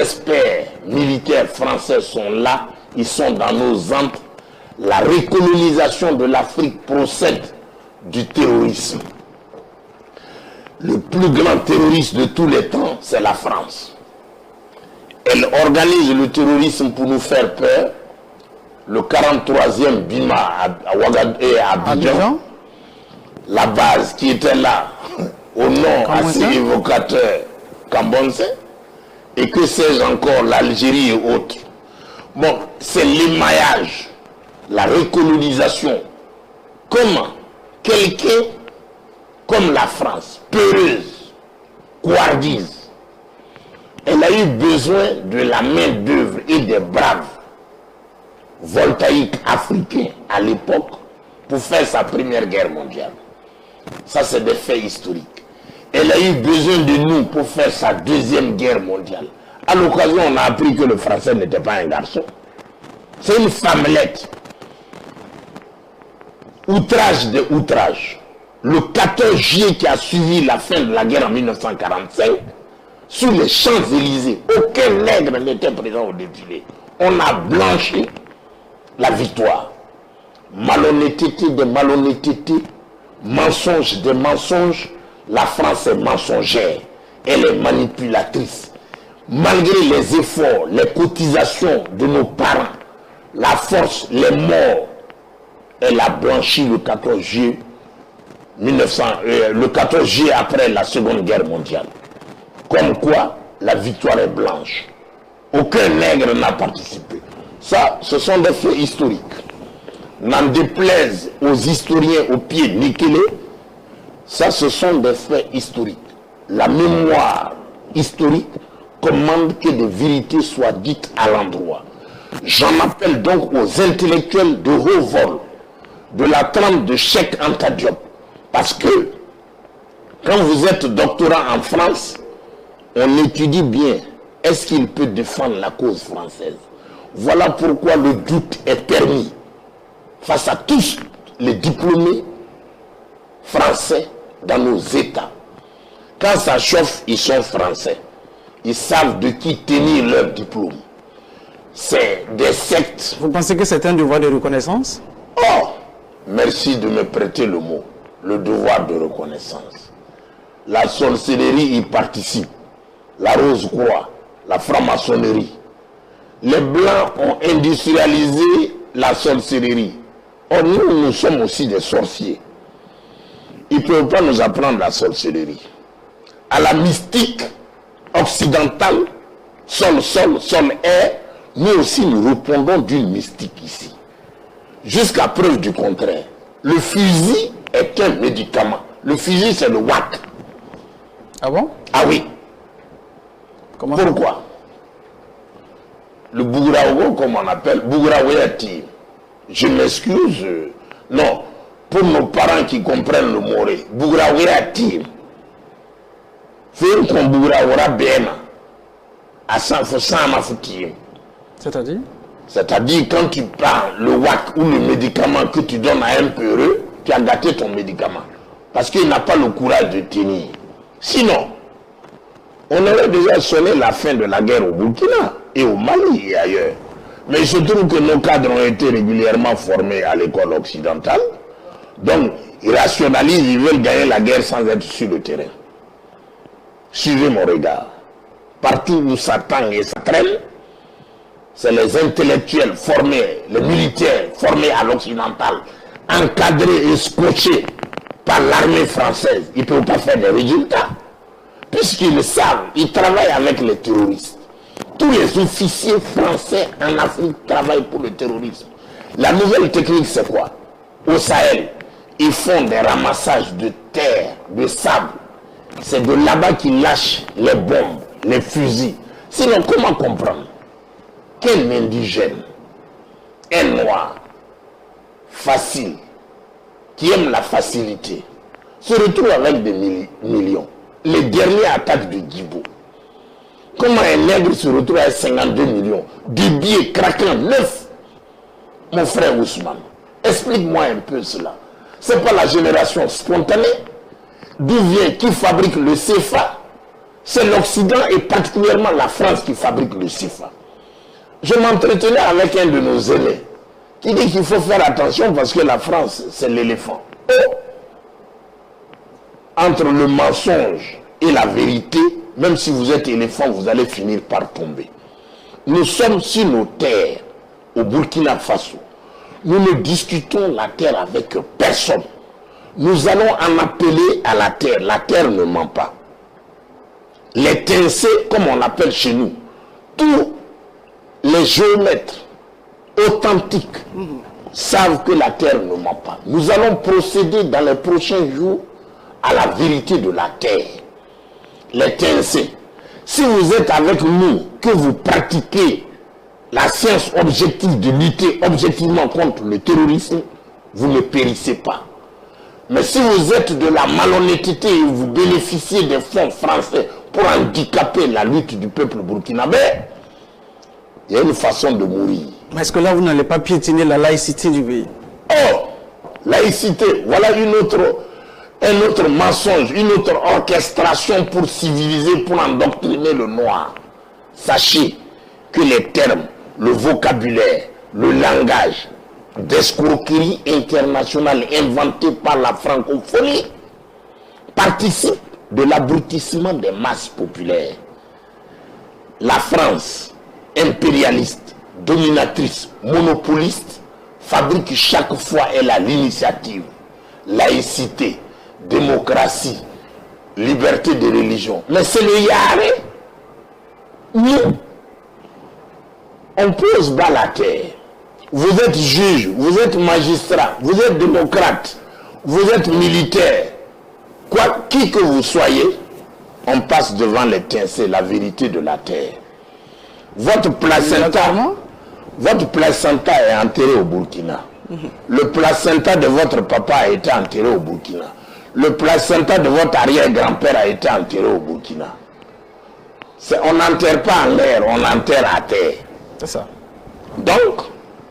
experts militaires français sont là, ils sont dans nos antres. La recolonisation de l'Afrique procède du terrorisme. Le plus grand terroriste de tous les temps, c'est la France. Elle organise le terrorisme pour nous faire peur. Le 43e Bima à Ouagadougou et à Abidjan, la base qui était là, au nom assez évocateur Kambonse, et que sais-je encore, l'Algérie et autres. Bon, c'est l'émaillage, la recolonisation. Comment quelqu'un comme la France, peureuse, couardise, elle a eu besoin de la main-d'œuvre et des braves voltaïques africains à l'époque pour faire sa première guerre mondiale. Ça, c'est des faits historiques. Elle a eu besoin de nous pour faire sa deuxième guerre mondiale. À l'occasion, on a appris que le français n'était pas un garçon. C'est une femmelette. Outrage de outrage. Le 14 juillet qui a suivi la fin de la guerre en 1945, sur les Champs-Élysées, aucun nègre n'était présent au défilé. On a blanchi la victoire. Malhonnêteté des malhonnêtetés, mensonge des mensonges, la France est mensongère, elle est manipulatrice. Malgré les efforts, les cotisations de nos parents, la force, les morts, elle a blanchi le 14 juillet, le 14 juillet après la Seconde Guerre mondiale. Comme quoi, la victoire est blanche. Aucun nègre n'a participé. Ça, ce sont des faits historiques. N'en déplaise aux historiens aux pieds nickelés, ça, ce sont des faits historiques. La mémoire historique commande que des vérités soient dites à l'endroit. J'en appelle donc aux intellectuels de haut vol, de la trempe de Cheikh Anta Diop. Parce que, quand vous êtes doctorant en France, on étudie bien, est-ce qu'il peut défendre la cause française? Voilà pourquoi le doute est permis face à tous les diplômés français dans nos États. Quand ça chauffe, ils sont français. Ils savent de qui tenir leur diplôme. C'est des sectes. Vous pensez que c'est un devoir de reconnaissance? Oh, merci de me prêter le mot. Le devoir de reconnaissance. La sorcellerie y participe. La Rose-Croix, la franc-maçonnerie. Les Blancs ont industrialisé la sorcellerie. Or, nous sommes aussi des sorciers. Ils ne peuvent pas nous apprendre la sorcellerie. À la mystique occidentale, sol, air, nous aussi nous répondons d'une mystique ici. Jusqu'à preuve du contraire. Le fusil est un médicament. Le fusil, c'est le WAC. Ah bon? Ah oui. Comment? Pourquoi? Le Bouguraogo, comme on appelle, Bouguraoyati. Je m'excuse. Non, pour nos parents qui comprennent le moré, Bouguraoyati. Faire qu'on Bouguraora bien. À 100% ma foutie. C'est-à-dire? C'est-à-dire, quand tu prends le WAC ou le médicament que tu donnes à un peureux, tu as gâté ton médicament. Parce qu'il n'a pas le courage de tenir. Sinon, on aurait déjà sonné la fin de la guerre au Burkina et au Mali et ailleurs. Mais il se trouve que nos cadres ont été régulièrement formés à l'école occidentale. Donc, ils rationalisent, ils veulent gagner la guerre sans être sur le terrain. Suivez mon regard. Partout où ça tangue et ça traîne, c'est les intellectuels formés, les militaires formés à l'occidental, encadrés et scotchés par l'armée française. Ils ne peuvent pas faire des résultats. Puisqu'ils le savent, ils travaillent avec les terroristes. Tous les officiers français en Afrique travaillent pour le terrorisme. La nouvelle technique, c'est quoi? Au Sahel, ils font des ramassages de terre, de sable. C'est de là-bas qu'ils lâchent les bombes, les fusils. Sinon, comment comprendre qu'un indigène, un noir, facile, qui aime la facilité, se retrouve avec des millions? Les dernières attaques de Djibo. Comment un nègre se retrouve à 52 millions? Des billets craquants, neufs. Mon frère Ousmane, explique-moi un peu cela. C'est pas la génération spontanée? D'où vient, qui fabrique le CFA? C'est l'Occident et particulièrement la France qui fabrique le CFA. Je m'entretenais avec un de nos aînés qui dit qu'il faut faire attention parce que la France, c'est l'éléphant. Entre le mensonge et la vérité, même si vous êtes éléphant, vous allez finir par tomber. Nous sommes sur nos terres, au Burkina Faso. Nous ne discutons la terre avec personne. Nous allons en appeler à la terre. La terre ne ment pas. Les tincés, comme on l'appelle chez nous, tous les géomètres authentiques savent que la terre ne ment pas. Nous allons procéder dans les prochains jours à la vérité de la terre. Les tincés, si vous êtes avec nous, que vous pratiquez la science objective de lutter objectivement contre le terrorisme, vous ne périssez pas. Mais si vous êtes de la malhonnêteté et vous bénéficiez des fonds français pour handicaper la lutte du peuple burkinabé, il y a une façon de mourir. Mais est-ce que là, vous n'allez pas piétiner la laïcité du pays? Oh, laïcité, voilà un autre mensonge, une autre orchestration pour civiliser, pour endoctriner le noir. Sachez que les termes, le vocabulaire, le langage d'escroquerie internationale inventée par la francophonie participent de l'abrutissement des masses populaires. La France, impérialiste, dominatrice, monopoliste, fabrique chaque fois elle a l'initiative. Laïcité, démocratie, liberté de religion. Mais c'est le Yahvé. Nous, on pose bas la terre. Vous êtes juge, vous êtes magistrat, vous êtes démocrate, vous êtes militaire. Qui que vous soyez, on passe devant les tincés, la vérité de la terre. Votre placenta est enterré au Burkina. Le placenta de votre papa a été enterré au Burkina. Le placenta de votre arrière-grand-père a été enterré au Burkina. On n'enterre pas en l'air, on enterre à terre. C'est ça. Donc,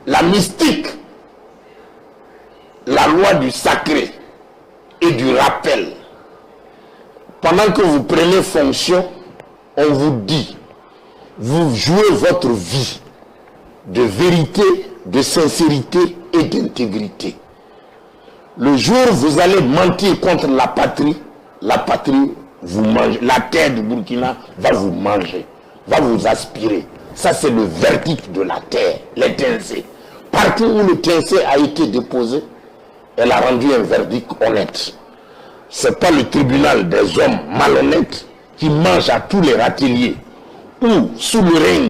la mystique, la loi du sacré et du rappel, pendant que vous prenez fonction, on vous dit, vous jouez votre vie de vérité, de sincérité et d'intégrité. Le jour où vous allez mentir contre la patrie vous mange. La terre du Burkina va vous manger, va vous aspirer. Ça, c'est le verdict de la terre, les tincés. Partout où le tincé a été déposé, elle a rendu un verdict honnête. Ce n'est pas le tribunal des hommes malhonnêtes qui mangent à tous les râteliers ou sous le règne